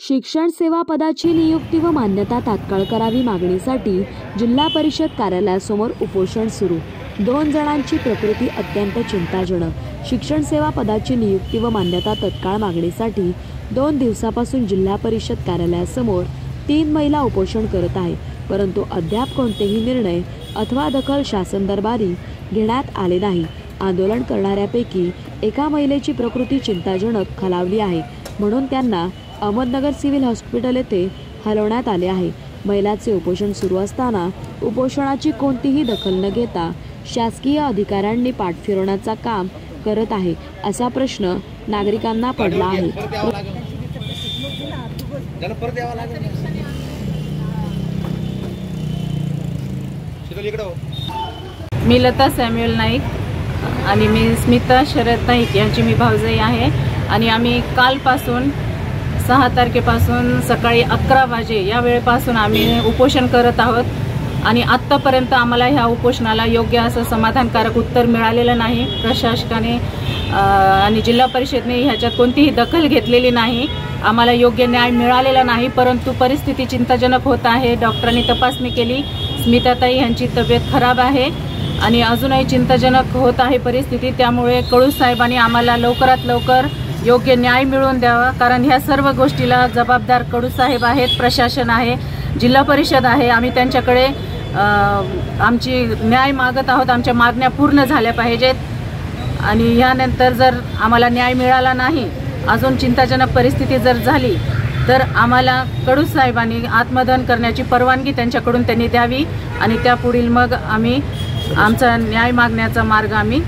शिक्षण सेवा पदाची नियुक्ती व मान्यता तात्काळ करावी मागणीसाठी जिल्हा परिषद कार्यालयासमोर उपोषण सुरू। 2 जणांची प्रकृती अत्यंत चिंताजनक। शिक्षण सेवा पदाची नियुक्ती व मान्यता तत्काळ मागणीसाठी 2 दिवसापासून जिल्हा परिषद कार्यालयासमोर 3 महिला उपोषण करत आहे, परंतु अद्याप कोणतेही निर्णय अथवा दखल शासन दरबारी घेण्यात आले नाही। आंदोलन करणाऱ्यापैकी एका महिलेची प्रकृती चिंताजनक खालावली आहे, म्हणून त्यांना अहमदनगर सिव्हिल हॉस्पिटल येथे हलवण्यात आले आहे। महिलांचे उपोषण सुरू असताना उपोषणाची कोणतीही दखल न घेता शासकीय अधिकाऱ्यांनी पाठ फिरवण्याचा काम करत आहे, असा प्रश्न नागरिकांना पडला आहे। मी लता सॅम्युअल नाईक आणि मी स्मिता शरद नाईक यांची मी भाऊजाई आहे आणि आम्ही कालपासून 6 तारखेपासून सकाळी 11 वाजे या वेळेपासून आम्ही उपोषण करत आहोत आणि आत्तापर्यंत आम्हाला ह्या उपोषणाला योग्य असं समाधानकारक उत्तर मिळालेलं नाही। प्रशासकाने आणि जिल्हा परिषदेने ह्याच्यात कोणतीही दखल घेतलेली नाही। आम्हाला योग्य न्याय मिळालेला नाही, परंतु परिस्थिती चिंताजनक होत आहे। डॉक्टरांनी तपासणी केली, स्मिताताई यांची तब्येत खराब आहे आणि अजूनही चिंताजनक होत आहे परिस्थिती। त्यामुळे कळूस साहेबांनी आम्हाला लवकरात लवकर योग्य न्याय मिळवून द्यावा, कारण ह्या सर्व गोष्टीला जबाबदार कळूस साहेब आहेत, प्रशासन आहे, जिल्हा परिषद आहे। आम्ही त्यांच्याकडे आमची न्याय मागत आहोत। आमच्या मागण्या पूर्ण झाल्या पाहिजेत आणि यानंतर जर आम्हाला न्याय मिळाला नाही, अजून चिंताजनक परिस्थिती जर झाली तर आम्हाला कळूस साहेबांनी आत्मदहन करण्याची परवानगी त्यांच्याकडून त्यांनी द्यावी आणि त्यापुढील मग आम्ही आमचा न्याय मागण्याचा मार्ग आम्ही